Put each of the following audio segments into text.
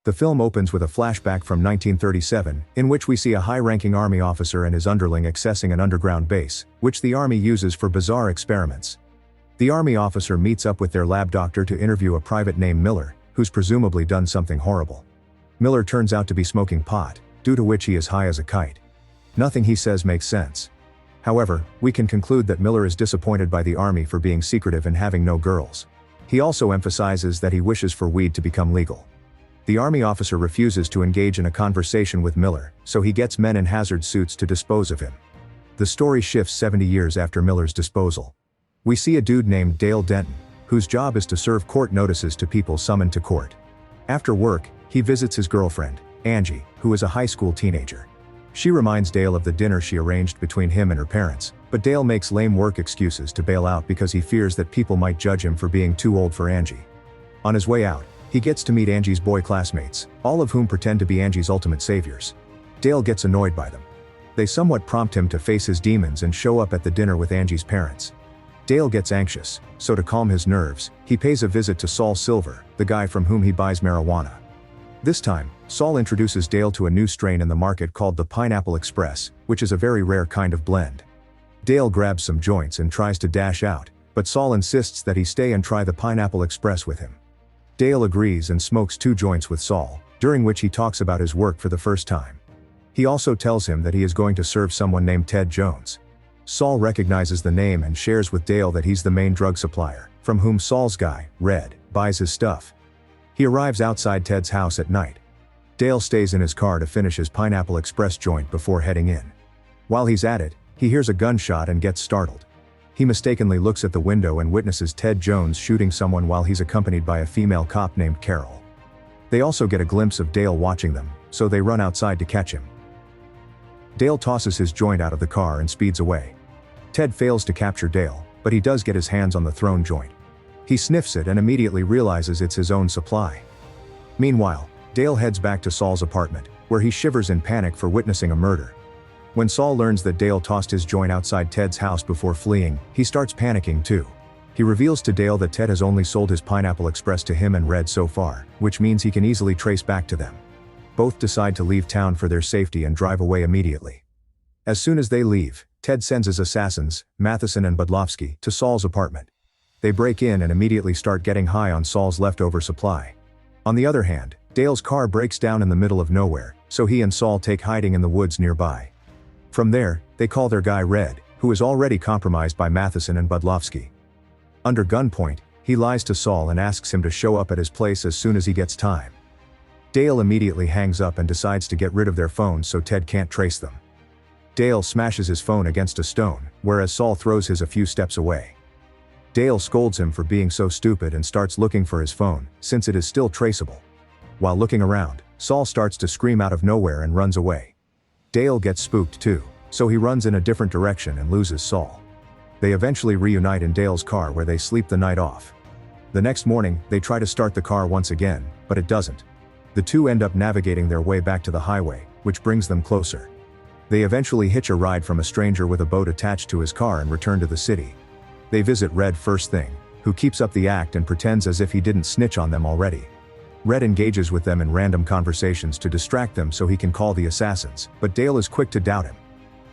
The film opens with a flashback from 1937, in which we see a high-ranking army officer and his underling accessing an underground base, which the army uses for bizarre experiments. The army officer meets up with their lab doctor to interview a private named Miller, who's presumably done something horrible. Miller turns out to be smoking pot, due to which he is high as a kite. Nothing he says makes sense. However, we can conclude that Miller is disappointed by the army for being secretive and having no girls. He also emphasizes that he wishes for weed to become legal. The army officer refuses to engage in a conversation with Miller, so he gets men in hazard suits to dispose of him. The story shifts 70 years after Miller's disposal. We see a dude named Dale Denton, whose job is to serve court notices to people summoned to court. After work, he visits his girlfriend, Angie, who is a high school teenager. She reminds Dale of the dinner she arranged between him and her parents, but Dale makes lame work excuses to bail out because he fears that people might judge him for being too old for Angie. On his way out, he gets to meet Angie's boy classmates, all of whom pretend to be Angie's ultimate saviors. Dale gets annoyed by them. They somewhat prompt him to face his demons and show up at the dinner with Angie's parents. Dale gets anxious, so to calm his nerves, he pays a visit to Saul Silver, the guy from whom he buys marijuana. This time, Saul introduces Dale to a new strain in the market called the Pineapple Express, which is a very rare kind of blend. Dale grabs some joints and tries to dash out, but Saul insists that he stay and try the Pineapple Express with him. Dale agrees and smokes 2 joints with Saul, during which he talks about his work for the first time. He also tells him that he is going to serve someone named Ted Jones. Saul recognizes the name and shares with Dale that he's the main drug supplier, from whom Saul's guy, Red, buys his stuff. He arrives outside Ted's house at night. Dale stays in his car to finish his Pineapple Express joint before heading in. While he's at it, he hears a gunshot and gets startled. He mistakenly looks at the window and witnesses Ted Jones shooting someone while he's accompanied by a female cop named Carol. They also get a glimpse of Dale watching them, so they run outside to catch him. Dale tosses his joint out of the car and speeds away. Ted fails to capture Dale, but he does get his hands on the thrown joint. He sniffs it and immediately realizes it's his own supply. Meanwhile, Dale heads back to Saul's apartment, where he shivers in panic for witnessing a murder. When Saul learns that Dale tossed his joint outside Ted's house before fleeing, he starts panicking too. He reveals to Dale that Ted has only sold his Pineapple Express to him and Red so far, which means he can easily trace back to them. Both decide to leave town for their safety and drive away immediately. As soon as they leave, Ted sends his assassins, Matheson and Budlowski, to Saul's apartment. They break in and immediately start getting high on Saul's leftover supply. On the other hand, Dale's car breaks down in the middle of nowhere, so he and Saul take hiding in the woods nearby. From there, they call their guy Red, who is already compromised by Matheson and Budlowski. Under gunpoint, he lies to Saul and asks him to show up at his place as soon as he gets time. Dale immediately hangs up and decides to get rid of their phones so Ted can't trace them. Dale smashes his phone against a stone, whereas Saul throws his a few steps away. Dale scolds him for being so stupid and starts looking for his phone, since it is still traceable. While looking around, Saul starts to scream out of nowhere and runs away. Dale gets spooked too, so he runs in a different direction and loses Saul. They eventually reunite in Dale's car where they sleep the night off. The next morning, they try to start the car once again, but it doesn't. The two end up navigating their way back to the highway, which brings them closer. They eventually hitch a ride from a stranger with a boat attached to his car and return to the city. They visit Red first thing, who keeps up the act and pretends as if he didn't snitch on them already. Red engages with them in random conversations to distract them so he can call the assassins, but Dale is quick to doubt him.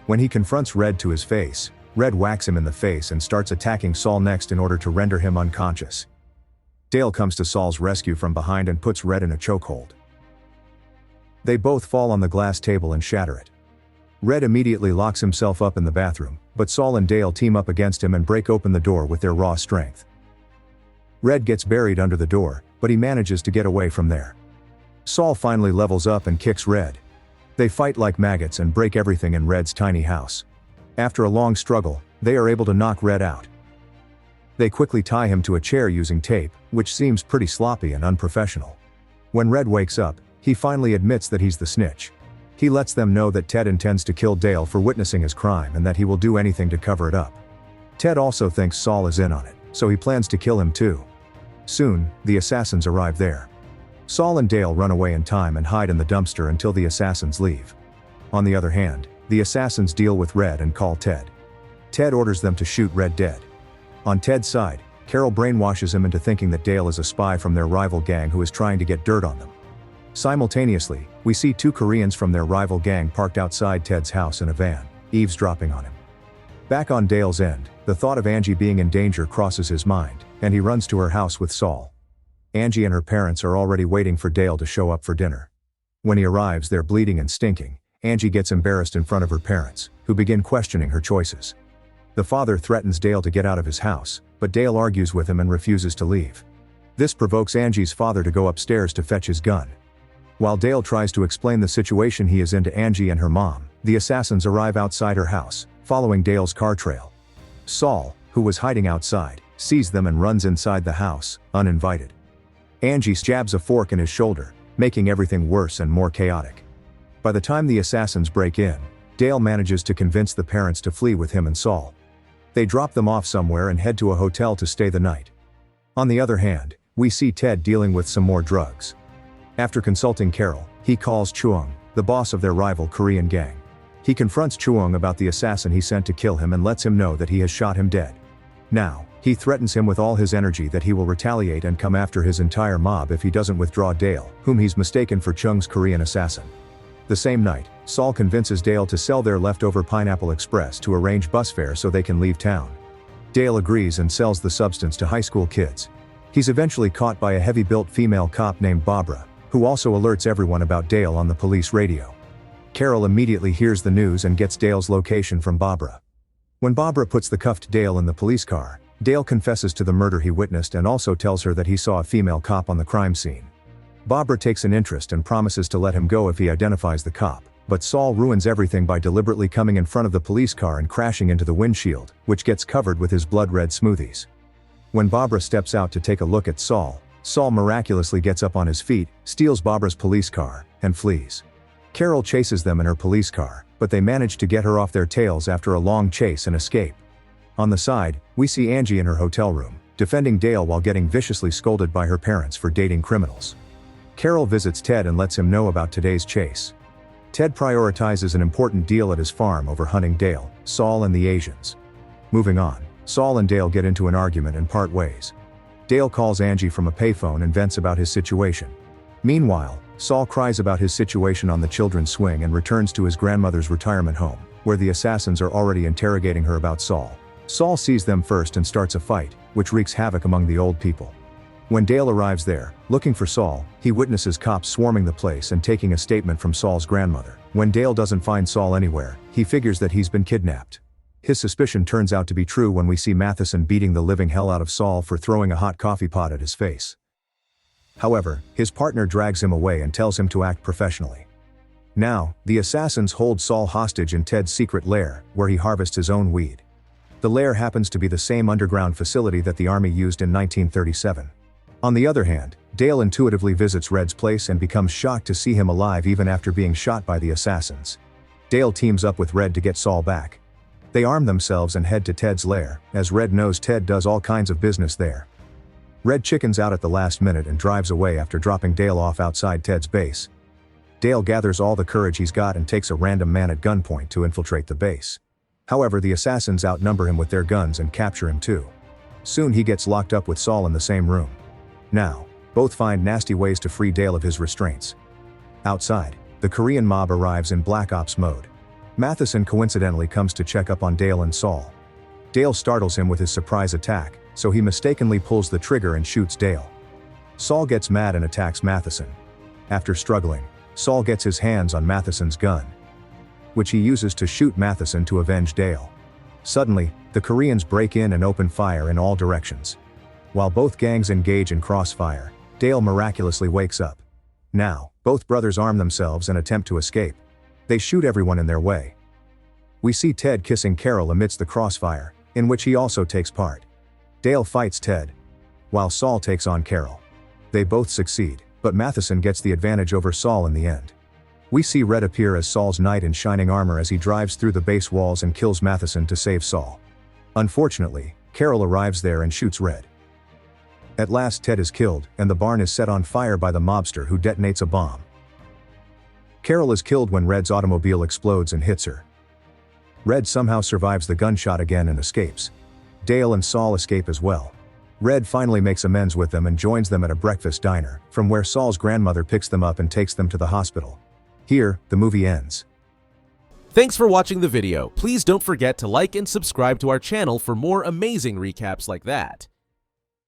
When he confronts Red to his face, Red whacks him in the face and starts attacking Saul next in order to render him unconscious. Dale comes to Saul's rescue from behind and puts Red in a chokehold. They both fall on the glass table and shatter it. Red immediately locks himself up in the bathroom, but Saul and Dale team up against him and break open the door with their raw strength. Red gets buried under the door, but he manages to get away from there. Saul finally levels up and kicks Red. They fight like maggots and break everything in Red's tiny house. After a long struggle, they are able to knock Red out. They quickly tie him to a chair using tape, which seems pretty sloppy and unprofessional. When Red wakes up, he finally admits that he's the snitch. He lets them know that Ted intends to kill Dale for witnessing his crime and that he will do anything to cover it up. Ted also thinks Saul is in on it, so he plans to kill him too. Soon, the assassins arrive there. Saul and Dale run away in time and hide in the dumpster until the assassins leave. On the other hand, the assassins deal with Red and call Ted. Ted orders them to shoot Red dead. On Ted's side, Carol brainwashes him into thinking that Dale is a spy from their rival gang who is trying to get dirt on them. Simultaneously, we see two Koreans from their rival gang parked outside Ted's house in a van, eavesdropping on him. Back on Dale's end, the thought of Angie being in danger crosses his mind, and he runs to her house with Saul. Angie and her parents are already waiting for Dale to show up for dinner. When he arrives, they're bleeding and stinking. Angie gets embarrassed in front of her parents, who begin questioning her choices. The father threatens Dale to get out of his house, but Dale argues with him and refuses to leave. This provokes Angie's father to go upstairs to fetch his gun. While Dale tries to explain the situation he is in to Angie and her mom, the assassins arrive outside her house, following Dale's car trail. Saul, who was hiding outside, sees them and runs inside the house, uninvited. Angie stabs a fork in his shoulder, making everything worse and more chaotic. By the time the assassins break in, Dale manages to convince the parents to flee with him and Saul. They drop them off somewhere and head to a hotel to stay the night. On the other hand, we see Ted dealing with some more drugs. After consulting Carol, he calls Chuang, the boss of their rival Korean gang. He confronts Chuang about the assassin he sent to kill him and lets him know that he has shot him dead. Now, he threatens him with all his energy that he will retaliate and come after his entire mob if he doesn't withdraw Dale, whom he's mistaken for Chuang's Korean assassin. The same night, Saul convinces Dale to sell their leftover Pineapple Express to arrange bus fare so they can leave town. Dale agrees and sells the substance to high school kids. He's eventually caught by a heavy-built female cop named Barbara, who also alerts everyone about Dale on the police radio. Carol immediately hears the news and gets Dale's location from Barbara. When Barbara puts the cuffed Dale in the police car, Dale confesses to the murder he witnessed and also tells her that he saw a female cop on the crime scene. Barbara takes an interest and promises to let him go if he identifies the cop, but Saul ruins everything by deliberately coming in front of the police car and crashing into the windshield, which gets covered with his blood-red smoothies. When Barbara steps out to take a look at Saul, Saul miraculously gets up on his feet, steals Barbara's police car, and flees. Carol chases them in her police car, but they manage to get her off their tails after a long chase and escape. On the side, we see Angie in her hotel room, defending Dale while getting viciously scolded by her parents for dating criminals. Carol visits Ted and lets him know about today's chase. Ted prioritizes an important deal at his farm over hunting Dale, Saul and the Asians. Moving on, Saul and Dale get into an argument and part ways. Dale calls Angie from a payphone and vents about his situation. Meanwhile, Saul cries about his situation on the children's swing and returns to his grandmother's retirement home, where the assassins are already interrogating her about Saul. Saul sees them first and starts a fight, which wreaks havoc among the old people. When Dale arrives there, looking for Saul, he witnesses cops swarming the place and taking a statement from Saul's grandmother. When Dale doesn't find Saul anywhere, he figures that he's been kidnapped. His suspicion turns out to be true when we see Matheson beating the living hell out of Saul for throwing a hot coffee pot at his face. However, his partner drags him away and tells him to act professionally. Now, the assassins hold Saul hostage in Ted's secret lair, where he harvests his own weed. The lair happens to be the same underground facility that the army used in 1937. On the other hand, Dale intuitively visits Red's place and becomes shocked to see him alive even after being shot by the assassins. Dale teams up with Red to get Saul back. They arm themselves and head to Ted's lair, as Red knows Ted does all kinds of business there. Red chickens out at the last minute and drives away after dropping Dale off outside Ted's base. Dale gathers all the courage he's got and takes a random man at gunpoint to infiltrate the base. However, the assassins outnumber him with their guns and capture him too. Soon he gets locked up with Saul in the same room. Now, both find nasty ways to free Dale of his restraints. Outside, the Korean mob arrives in Black Ops mode. Matheson coincidentally comes to check up on Dale and Saul. Dale startles him with his surprise attack, so he mistakenly pulls the trigger and shoots Dale. Saul gets mad and attacks Matheson. After struggling, Saul gets his hands on Matheson's gun, which he uses to shoot Matheson to avenge Dale. Suddenly, the Koreans break in and open fire in all directions. While both gangs engage in crossfire, Dale miraculously wakes up. Now, both brothers arm themselves and attempt to escape. They shoot everyone in their way. We see Ted kissing Carol amidst the crossfire, in which he also takes part. Dale fights Ted, while Saul takes on Carol. They both succeed, but Matheson gets the advantage over Saul in the end. We see Red appear as Saul's knight in shining armor as he drives through the base walls and kills Matheson to save Saul. Unfortunately, Carol arrives there and shoots Red. At last Ted is killed, and the barn is set on fire by the mobster who detonates a bomb. Carol is killed when Red's automobile explodes and hits her. Red somehow survives the gunshot again and escapes. Dale and Saul escape as well. Red finally makes amends with them and joins them at a breakfast diner, from where Saul's grandmother picks them up and takes them to the hospital. Here, the movie ends. Thanks for watching the video. Please don't forget to like and subscribe to our channel for more amazing recaps like that.